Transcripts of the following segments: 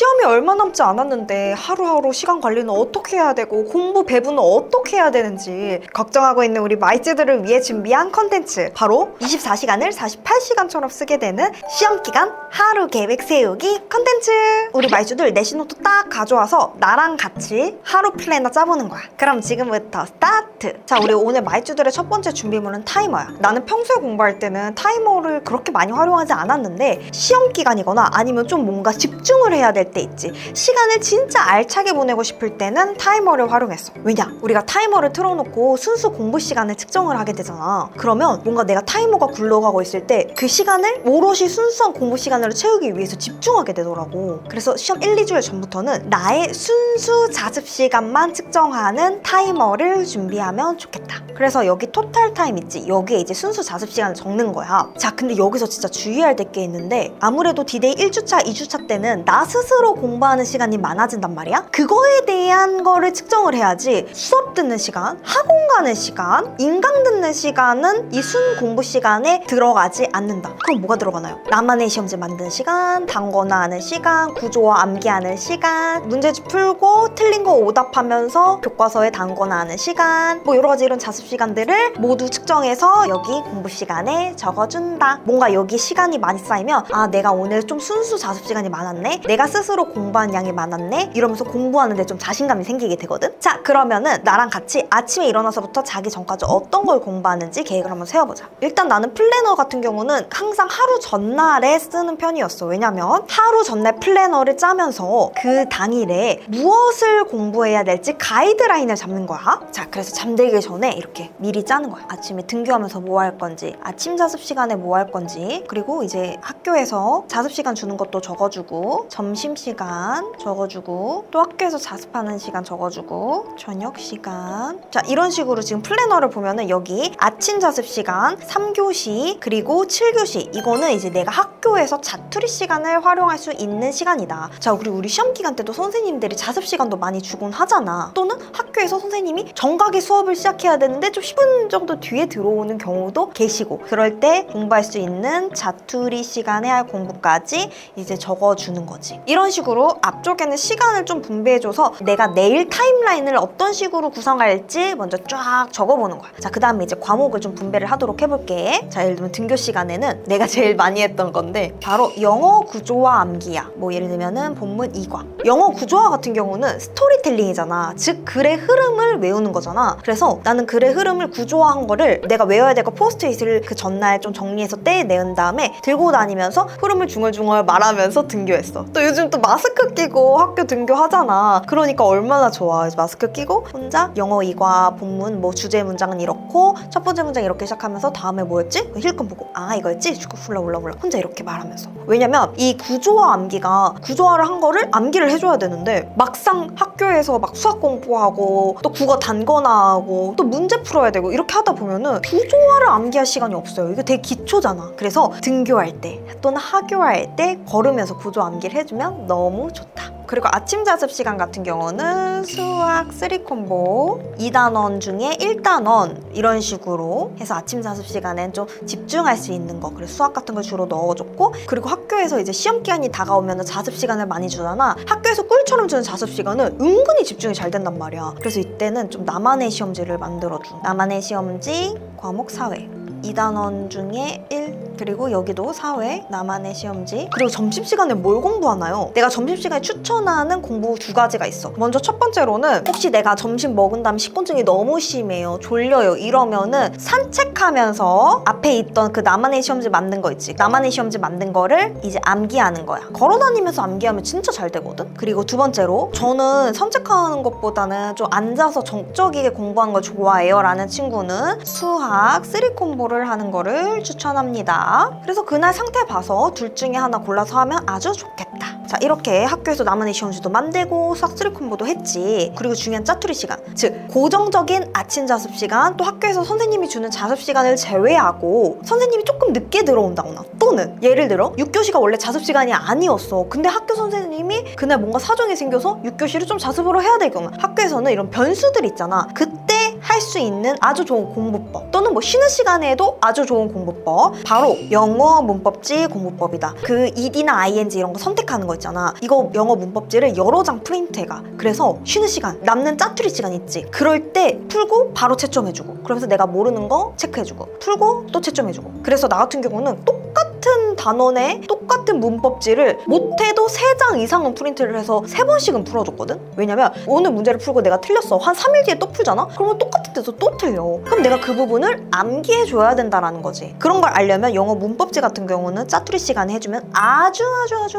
시험이 얼마 남지 않았는데 하루하루 시간 관리는 어떻게 해야 되고 공부 배분은 어떻게 해야 되는지 걱정하고 있는 우리 마이쮸들을 위해 준비한 컨텐츠, 바로 24시간을 48시간처럼 쓰게 되는 시험기간 하루 계획 세우기 컨텐츠. 우리 마이쮸들 내신노트 딱 가져와서 나랑 같이 하루 플래너 짜보는 거야. 그럼 지금부터 스타트! 자, 우리 오늘 마이쮸들의 첫 번째 준비물은 타이머야. 나는 평소에 공부할 때는 타이머를 그렇게 많이 활용하지 않았는데 시험 기간이거나 아니면 좀 뭔가 집중을 해야 될 때 있지. 시간을 진짜 알차게 보내고 싶을 때는 타이머를 활용했어. 왜냐? 우리가 타이머를 틀어놓고 순수 공부 시간을 측정을 하게 되잖아. 그러면 뭔가 내가 타이머가 굴러가고 있을 때 그 시간을 오롯이 순수한 공부 시간으로 채우기 위해서 집중하게 되더라고. 그래서 시험 1, 2주일 전부터는 나의 순수 자습 시간만 측정하는 타이머를 준비하면 좋겠다. 그래서 여기 토탈 타임 있지? 여기에 이제 순수 자습 시간을 적는 거야. 자, 근데 여기서 진짜 주의해야 될 게 있는데 아무래도 디데이 1주차, 2주차 때는 나 스스로 공부하는 시간이 많아진단 말이야. 그거에 대한 거를 측정을 해야지 수업 듣는 시간, 학원 가는 시간, 인강 듣는 시간은 이 순 공부 시간에 들어가지 않는다. 그럼 뭐가 들어가나요? 나만의 시험지 만드는 시간, 단거나 하는 시간, 구조와 암기하는 시간, 문제집 풀고 틀린 거 오답하면서 교과서에 단거나 하는 시간, 뭐 여러 가지 이런 자습 시간들을 모두 측정해서 여기 공부 시간에 적어준다. 뭔가 여기 시간이 많이 쌓이면 아, 내가 오늘 좀 순수 자습 시간이 많았네, 내가 스스로 공부한 양이 많았네, 이러면서 공부하는데 좀 자신감이 생기게 되거든. 자, 그러면은 나랑 같이 아침에 일어나서부터 자기 전까지 어떤 걸 공부하는지 계획을 한번 세워보자. 일단 나는 플래너 같은 경우는 항상 하루 전날에 쓰는 편이었어. 왜냐면 하루 전날 플래너를 짜면서 그 당일에 무엇을 공부해야 될지 가이드라인을 잡는 거야. 자, 그래서 잠들기 전에 이렇게 미리 짜는 거야. 아침에 등교하면서 뭐 할 건지, 아침 자습 시간에 뭐 할 건지, 그리고 이제 학교에서 자습 시간 주는 것도 적어주고, 점심 시간 적어주고, 또 학교에서 자습하는 시간 적어주고, 저녁 시간. 자, 이런 식으로 지금 플래너를 보면은 여기 아침 자습 시간 3교시 그리고 7교시, 이거는 이제 내가 학교에서 자투리 시간을 활용할 수 있는 시간이다. 자, 그리고 우리 시험 기간 때도 선생님들이 자습 시간도 많이 주곤 하잖아. 또는 학교에서 선생님이 정각의 수업을 시작해야 되는데 좀 10분 정도 뒤에 들어오는 경우도 계시고, 그럴 때 공부할 수 있는 자투리 시간에 할 공부까지 이제 적어주는 거지. 이런 식으로 앞쪽에는 시간을 좀 분배해줘서 내가 내일 타임라인을 어떤 식으로 구성할지 먼저 쫙 적어보는 거야. 자, 그 다음에 이제 과목을 좀 분배를 하도록 해볼게. 자, 예를 들면 등교 시간에는 내가 제일 많이 했던 건데 바로 영어 구조와 암기야. 뭐 예를 들면은 본문 2과. 영어 구조화 같은 경우는 스토리텔링이잖아. 즉 글의 흐름을 외우는 거잖아. 그래서 나는 글의 흐름을 구조화한 거를 내가 외워야 될 거 포스트잇을 그 전날 좀 정리해서 떼내은 다음에 들고 다니면서 흐름을 중얼중얼 말하면서 등교했어. 또 요즘 또 마스크 끼고 학교 등교하잖아. 그러니까 얼마나 좋아. 마스크 끼고 혼자 영어 2과 본문 뭐 주제 문장은 이렇고 첫 번째 문장 이렇게 시작하면서 다음에 뭐였지? 힐끔 보고 아, 이거였지? 훌라 혼자 이렇게 말하면서. 왜냐면 이 구조화 암기가, 구조화를 한 거를 암기를 해줘야 되는데 막상 학교에서 막 수학 공부하고 또 국어 단거나 하고 또 문제 풀어야 되고 이렇게 하다 보면은 구조화를 암기할 시간이 없어요. 이거 되게 기초잖아. 그래서 등교할 때 또는 하교할 때 걸으면서 구조 암기를 해주면 너무 좋다. 그리고 아침 자습 시간 같은 경우는 수학 3콤보 2단원 중에 1단원 이런 식으로 해서 아침 자습 시간엔 좀 집중할 수 있는 거, 그래서 수학 같은 걸 주로 넣어줬고, 그리고 학교에서 이제 시험 기간이 다가오면 자습 시간을 많이 주잖아. 학교에서 꿀처럼 주는 자습 시간은 은근히 집중이 잘 된단 말이야. 그래서 이때는 좀 나만의 시험지를 만들어줘. 나만의 시험지 과목 사회 2단원 중에 1, 그리고 여기도 사회, 나만의 시험지. 그리고 점심시간에 뭘 공부하나요? 내가 점심시간에 추천하는 공부 2가지가 있어. 먼저 첫 번째로는 혹시 내가 점심 먹은 다음에 식곤증이 너무 심해요, 졸려요, 이러면은 산책하면서 앞에 있던 그 나만의 시험지 만든 거 있지? 나만의 시험지 만든 거를 이제 암기하는 거야. 걸어다니면서 암기하면 진짜 잘 되거든? 그리고 두 번째로, 저는 산책하는 것보다는 좀 앉아서 정적이게 공부하는 걸 좋아해요 라는 친구는 수학 3콤보 하는 거를 추천합니다. 그래서 그날 상태 봐서 둘 중에 하나 골라서 하면 아주 좋겠다. 자, 이렇게 학교에서 나만의 시험지도 만들고 수학 3콤보도 했지. 그리고 중요한 짜투리 시간, 즉 고정적인 아침 자습 시간, 또 학교에서 선생님이 주는 자습 시간을 제외하고 선생님이 조금 늦게 들어온다거나, 또는 예를 들어 6교시가 원래 자습 시간이 아니었어. 근데 학교 선생님이 그날 뭔가 사정이 생겨서 6교시를 좀 자습으로 해야 될 경우, 학교에서는 이런 변수들 있잖아. 그때 할 할 수 있는 아주 좋은 공부법, 또는 뭐 쉬는 시간에도 아주 좋은 공부법, 바로 영어 문법지 공부법이다. 그 ed나 ing 이런 거 선택하는 거 있잖아. 이거 영어 문법지를 여러 장 프린트해가. 그래서 쉬는 시간, 남는 짜투리 시간 있지, 그럴 때 풀고 바로 채점해주고, 그러면서 내가 모르는 거 체크해주고, 풀고 또 채점해주고. 그래서 나 같은 경우는 똑같은 단원의 똑같은 문법지를 못해도 3장 이상은 프린트를 해서 3번씩은 풀어줬거든? 왜냐면 오늘 문제를 풀고 내가 틀렸어. 한 3일 뒤에 또 풀잖아? 그러면 똑같은 데서 또 틀려. 그럼 내가 그 부분을 암기해줘야 된다라는 거지. 그런 걸 알려면 영어 문법지 같은 경우는 짜투리 시간에 해주면 아주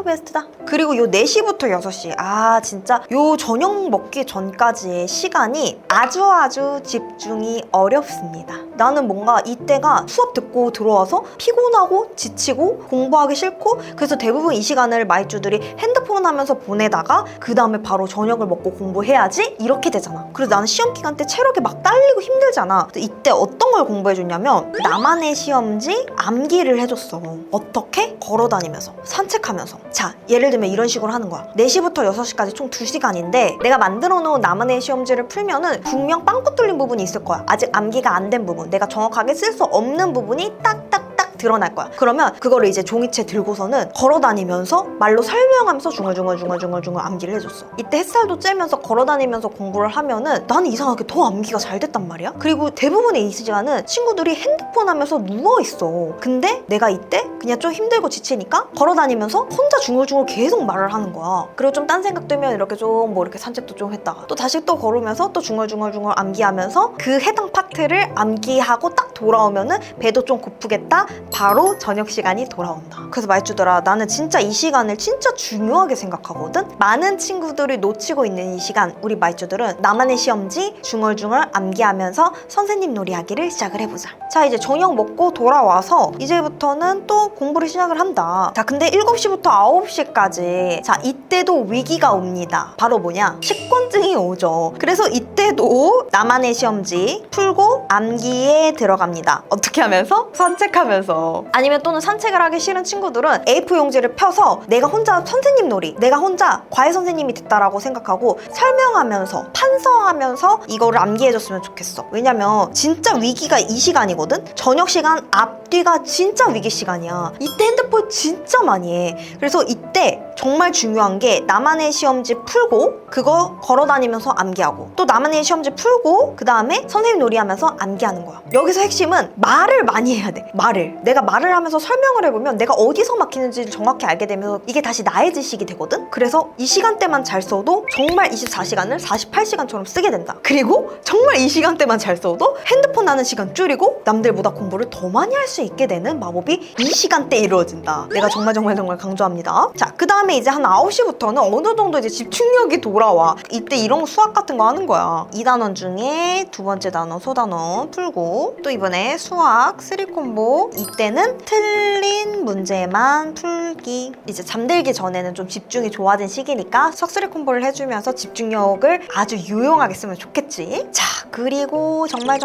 베스트다. 그리고 요 4시부터 6시, 진짜 요 저녁 먹기 전까지의 시간이 아주 집중이 어렵습니다. 나는 뭔가 이때가 수업 듣고 들어와서 피곤하고 지치고 공부하기 싫고, 그래서 대부분 이 시간을 마이쮸들이 핸드폰 하면서 보내다가 그 다음에 바로 저녁을 먹고 공부해야지 이렇게 되잖아. 그래서 나는 시험 기간 때 체력이 막 딸리고 힘들잖아. 이때 어떤 걸 공부해줬냐면 나만의 시험지 암기를 해줬어. 어떻게? 걸어다니면서, 산책하면서. 자, 예를 들면 이런 식으로 하는 거야. 4시부터 6시까지 총 2시간인데 내가 만들어 놓은 나만의 시험지를 풀면은 분명 빵꾸 뚫린 부분이 있을 거야. 아직 암기가 안 된 부분, 내가 정확하게 쓸 수 없는 부분이 딱딱딱 드러날 거야. 그러면 그거를 이제 종이채 들고서는 걸어다니면서 말로 설명하면서 중얼중얼 암기를 해줬어. 이때 햇살도 쬐면서 걸어다니면서 공부를 하면은 나는 이상하게 더 암기가 잘 됐단 말이야. 그리고 대부분의 이 시간은 친구들이 핸드폰 하면서 누워있어. 근데 내가 이때 그냥 좀 힘들고 지치니까 걸어다니면서 혼자 중얼중얼 계속 말을 하는 거야. 그리고 좀 딴 생각 들면 이렇게 좀 뭐 이렇게 산책도 좀 했다가 또 다시 또 걸으면서 또 중얼중얼 암기하면서 그 해당 파트를 암기하고 딱 돌아오면은 배도 좀 고프겠다. 바로 저녁 시간이 돌아온다. 그래서 마이쮸들아, 나는 진짜 이 시간을 진짜 중요하게 생각하거든. 많은 친구들이 놓치고 있는 이 시간, 우리 마이쮸들은 나만의 시험지 중얼중얼 암기하면서 선생님 놀이하기를 시작을 해보자. 자, 이제 저녁 먹고 돌아와서 이제부터는 또 공부를 시작을 한다. 자, 근데 7시부터 9시까지, 자, 이때도 위기가 옵니다. 바로 뭐냐? 식곤증이 오죠. 그래서 이때도 나만의 시험지 풀고 암기에 들어갑니다. 어떻게 하면서? 산책하면서. 아니면 또는 산책을 하기 싫은 친구들은 A4 용지를 펴서 내가 혼자 선생님 놀이, 내가 혼자 과외 선생님이 됐다라고 생각하고 설명하면서 판서하면서 이거를 암기해줬으면 좋겠어. 왜냐면 진짜 위기가 이 시간이거든? 저녁 시간 앞뒤가 진짜 위기 시간이야. 이때 핸드폰 진짜 많이 해. 그래서 이때 정말 중요한 게 나만의 시험지 풀고 그거 걸어다니면서 암기하고, 또 나만의 시험지 풀고 그 다음에 선생님 놀이하면서 암기하는 거야. 여기서 핵심은 말을 많이 해야 돼. 내가 말을 하면서 설명을 해보면 내가 어디서 막히는지를 정확히 알게 되면서 이게 다시 나의 지식이 되거든? 그래서 이 시간대만 잘 써도 정말 24시간을 48시간처럼 쓰게 된다. 그리고 정말 이 시간대만 잘 써도 핸드폰 하는 시간 줄이고 남들보다 공부를 더 많이 할 수 있게 되는 마법이 이 시간대에 이루어진다. 내가 정말 강조합니다. 자, 그 다음에 이제 한 9시부터는 어느 정도 이제 집중력이 돌아와. 이때 이런 수학 같은 거 하는 거야. 2단원 중에 두 번째 단원 소단원 풀고, 또 이번에 수학 3콤보, 이때는 틀린 문제만 풀기. 이제 잠들기 전에는 좀 집중이 좋아진 시기니까 수학 3콤보를 해주면서 집중력을 아주 유용하게 쓰면 좋겠지. 자, 그리고 정말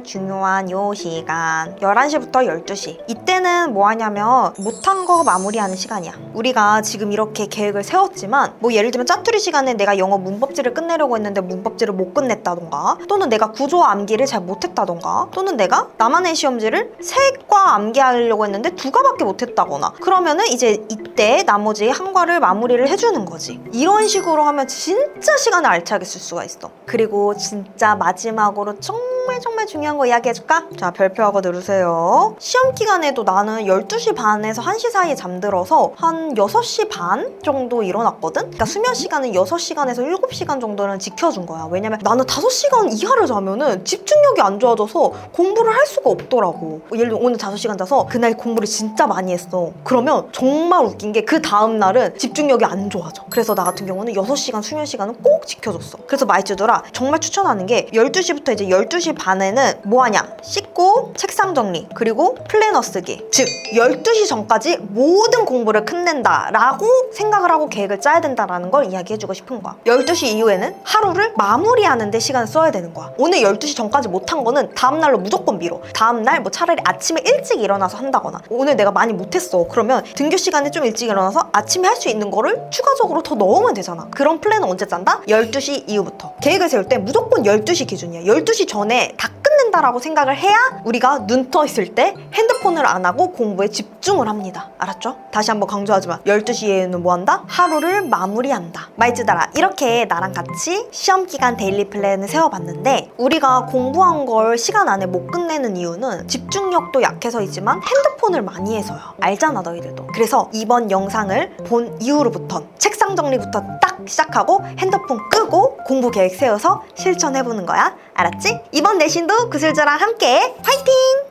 중요한 요 시간 11시부터 12시. 이때는 뭐 하냐면 못한 거 마무리하는 시간이야. 우리가 지금 이렇게 계획을 세웠지만 뭐 예를 들면 짜투리 시간에 내가 영어 문법지를 끝내려고 했는데 문법지를 못 끝냈다던가, 또는 내가 구조 암기를 잘 못했다던가, 또는 내가 나만의 시험지를 3과 암기하려고 했는데 2과밖에 못했다거나, 그러면은 이제 이때 나머지 한 과를 마무리를 해주는 거지. 이런 식으로 하면 진짜 시간을 알차게 쓸 수가 있어. 그리고 진짜 마지막으로 정말 중요한 거 이야기해줄까? 자, 별표하고 누르세요. 시험 기간에도 나는 12시 반에서 1시 사이에 잠들어서 한 6시 반 정도 일어났거든? 그러니까 수면 시간은 6시간에서 7시간 정도는 지켜준 거야. 왜냐면 나는 5시간 이하를 자면은 집중력이 안 좋아져서 공부를 할 수가 없더라고. 예를 들어 오늘 5시간 자서 그날 공부를 진짜 많이 했어. 그러면 정말 웃긴 게 그 다음날은 집중력이 안 좋아져. 그래서 나 같은 경우는 6시간 수면 시간은 꼭 지켜줬어. 그래서 마이쮸들아, 정말 추천하는 게 12시부터 이제 12시 12시 반에는 뭐하냐? 씻고 책상 정리 그리고 플래너 쓰기. 즉 12시 전까지 모든 공부를 끝낸다 라고 생각을 하고 계획을 짜야 된다라는 걸 이야기해주고 싶은 거야. 12시 이후에는 하루를 마무리하는 데 시간을 써야 되는 거야. 오늘 12시 전까지 못한 거는 다음날로 무조건 미뤄. 다음날 뭐 차라리 아침에 일찍 일어나서 한다거나, 오늘 내가 많이 못했어 그러면 등교 시간에 좀 일찍 일어나서 아침에 할 수 있는 거를 추가적으로 더 넣으면 되잖아. 그런 플랜은 언제 짠다? 12시 이후부터. 계획을 세울 때 무조건 12시 기준이야. 12시 전에 다 끝낸다라고 생각을 해야 우리가 눈 떠 있을 때 핸드폰을 안 하고 공부에 집중을 합니다. 알았죠? 다시 한번 강조하지만 12시 이후에는 뭐 한다? 하루를 마무리한다. 말지달아, 이렇게 나랑 같이 시험 기간 데일리 플랜을 세워봤는데, 우리가 공부한 걸 시간 안에 못 끝내는 이유는 집중력도 약해서이지만 핸드폰을 많이 해서요. 알잖아 너희들도. 그래서 이번 영상을 본 이후로부터 책상 정리부터 딱 시작하고 핸드폰 끄고 공부 계획 세워서 실천해보는 거야. 알았지? 이번 내신도 구슬저랑 함께 화이팅!